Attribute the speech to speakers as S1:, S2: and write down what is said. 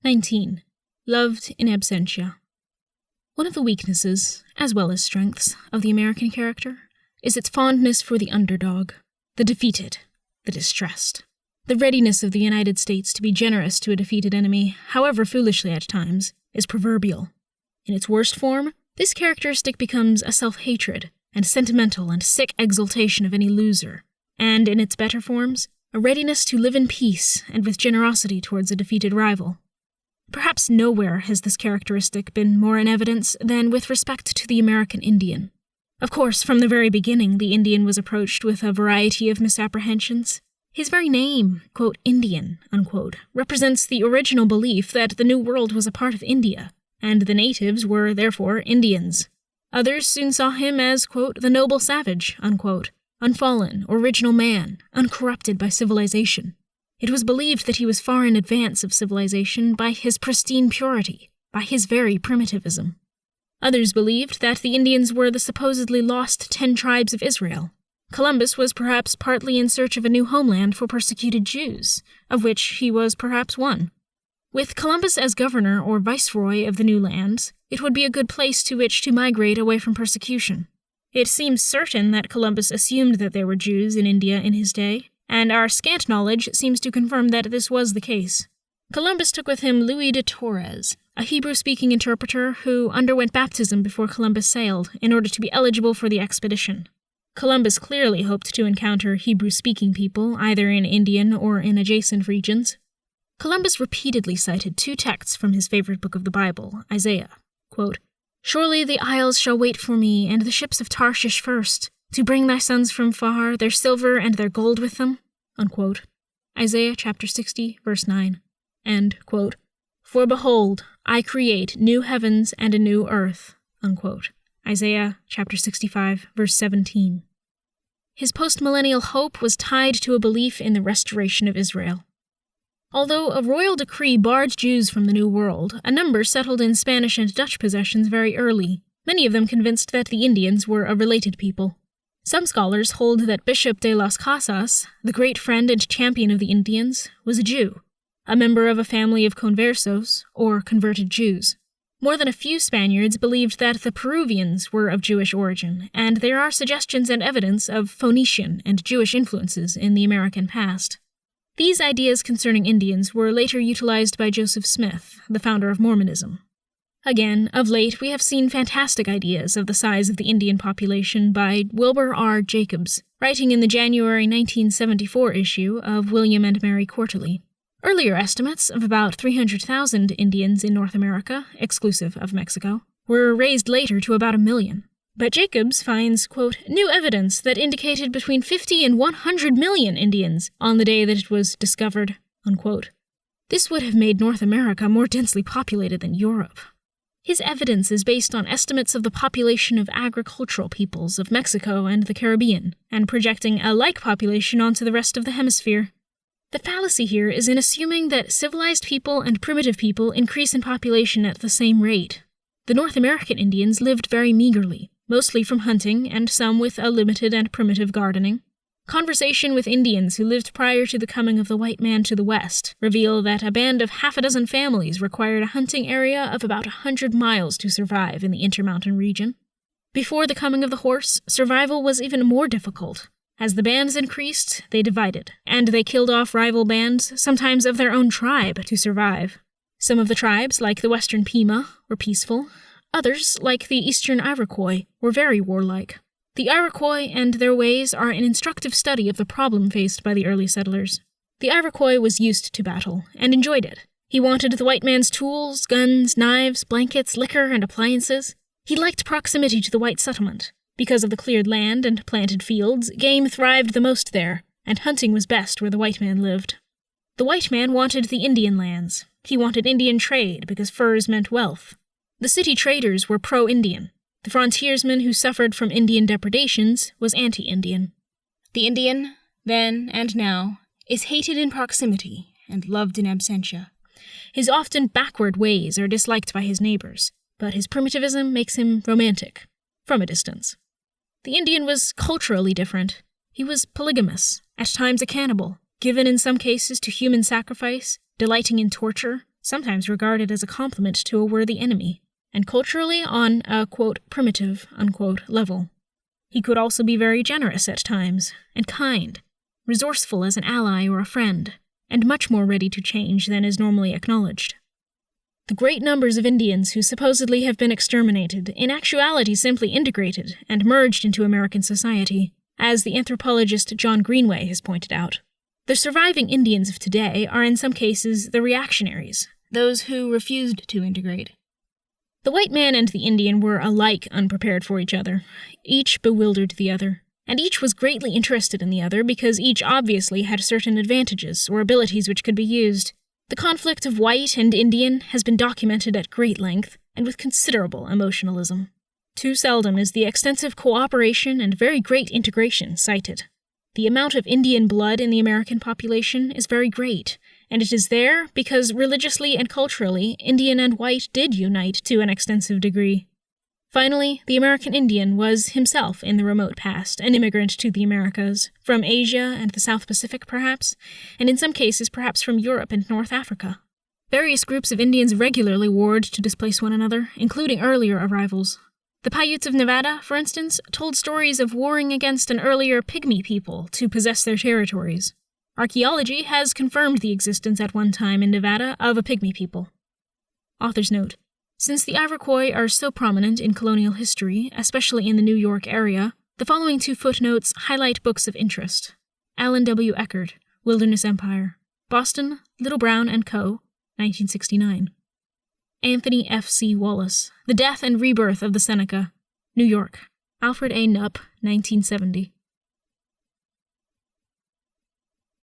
S1: 19. Loved in absentia. One of the weaknesses, as well as strengths, of the American character is its fondness for the underdog, the defeated, the distressed. The readiness of the United States to be generous to a defeated enemy, however foolishly at times, is proverbial. In its worst form, this characteristic becomes a self-hatred and sentimental and sick exultation of any loser, and in its better forms, a readiness to live in peace and with generosity towards a defeated rival. Perhaps nowhere has this characteristic been more in evidence than with respect to the American Indian. Of course, from the very beginning, the Indian was approached with a variety of misapprehensions. His very name, quote, Indian, unquote, represents the original belief that the New World was a part of India, and the natives were, therefore, Indians. Others soon saw him as, quote, the noble savage, unquote, unfallen, original man, uncorrupted by civilization. It was believed that he was far in advance of civilization by his pristine purity, by his very primitivism. Others believed that the Indians were the supposedly lost 10 tribes of Israel. Columbus was perhaps partly in search of a new homeland for persecuted Jews, of which he was perhaps one. With Columbus as governor or viceroy of the new lands, it would be a good place to which to migrate away from persecution. It seems certain that Columbus assumed that there were Jews in India in his day, and our scant knowledge seems to confirm that this was the case. Columbus took with him Louis de Torres, a Hebrew-speaking interpreter who underwent baptism before Columbus sailed in order to be eligible for the expedition. Columbus clearly hoped to encounter Hebrew-speaking people either in Indian or in adjacent regions. Columbus repeatedly cited 2 texts from his favorite book of the Bible, Isaiah. Quote, "Surely the isles shall wait for me, and the ships of Tarshish first, to bring thy sons from far, their silver and their gold with them." Unquote. Isaiah chapter 60, verse 9. And, quote, "For behold, I create new heavens and a new earth." Unquote. Isaiah chapter 65, verse 17. His postmillennial hope was tied to a belief in the restoration of Israel. Although a royal decree barred Jews from the New World, a number settled in Spanish and Dutch possessions very early, many of them convinced that the Indians were a related people. Some scholars hold that Bishop de las Casas, the great friend and champion of the Indians, was a Jew, a member of a family of conversos, or converted Jews. More than a few Spaniards believed that the Peruvians were of Jewish origin, and there are suggestions and evidence of Phoenician and Jewish influences in the American past. These ideas concerning Indians were later utilized by Joseph Smith, the founder of Mormonism. Again, of late, we have seen fantastic ideas of the size of the Indian population by Wilbur R. Jacobs, writing in the January 1974 issue of William and Mary Quarterly. Earlier estimates of about 300,000 Indians in North America, exclusive of Mexico, were raised later to about 1 million. But Jacobs finds, quote, new evidence that indicated between 50 and 100 million Indians on the day that it was discovered, unquote. This would have made North America more densely populated than Europe. His evidence is based on estimates of the population of agricultural peoples of Mexico and the Caribbean, and projecting a like population onto the rest of the hemisphere. The fallacy here is in assuming that civilized people and primitive people increase in population at the same rate. The North American Indians lived very meagerly, mostly from hunting and some with a limited and primitive gardening. Conversation with Indians who lived prior to the coming of the white man to the west reveal that a band of 6 families required a hunting area of about 100 miles to survive in the Intermountain region. Before the coming of the horse, survival was even more difficult. As the bands increased, they divided, and they killed off rival bands, sometimes of their own tribe, to survive. Some of the tribes, like the Western Pima, were peaceful. Others, like the Eastern Iroquois, were very warlike. The Iroquois and their ways are an instructive study of the problem faced by the early settlers. The Iroquois was used to battle, and enjoyed it. He wanted the white man's tools, guns, knives, blankets, liquor, and appliances. He liked proximity to the white settlement. Because of the cleared land and planted fields, game thrived the most there, and hunting was best where the white man lived. The white man wanted the Indian lands. He wanted Indian trade because furs meant wealth. The city traders were pro-Indian. The frontiersman who suffered from Indian depredations was anti-Indian. The Indian, then and now, is hated in proximity and loved in absentia. His often backward ways are disliked by his neighbors, but his primitivism makes him romantic, from a distance. The Indian was culturally different. He was polygamous, at times a cannibal, given in some cases to human sacrifice, delighting in torture, sometimes regarded as a compliment to a worthy enemy, and culturally on a, quote, primitive, unquote, level. He could also be very generous at times, and kind, resourceful as an ally or a friend, and much more ready to change than is normally acknowledged. The great numbers of Indians who supposedly have been exterminated, in actuality simply integrated and merged into American society, as the anthropologist John Greenway has pointed out. The surviving Indians of today are in some cases the reactionaries, those who refused to integrate. The white man and the Indian were alike unprepared for each other. Each bewildered the other, and each was greatly interested in the other because each obviously had certain advantages or abilities which could be used. The conflict of white and Indian has been documented at great length and with considerable emotionalism. Too seldom is the extensive cooperation and very great integration cited. The amount of Indian blood in the American population is very great, and it is there because religiously and culturally Indian and white did unite to an extensive degree. Finally, the American Indian was himself in the remote past an immigrant to the Americas, from Asia and the South Pacific perhaps, and in some cases perhaps from Europe and North Africa. Various groups of Indians regularly warred to displace one another, including earlier arrivals. The Paiutes of Nevada, for instance, told stories of warring against an earlier Pygmy people to possess their territories. Archaeology has confirmed the existence at one time in Nevada of a Pygmy people. Author's note. Since the Iroquois are so prominent in colonial history, especially in the New York area, the following 2 footnotes highlight books of interest. Alan W. Eckert, Wilderness Empire. Boston, Little Brown & Co., 1969. Anthony F. C. Wallace, The Death and Rebirth of the Seneca. New York. Alfred A. Knupp, 1970.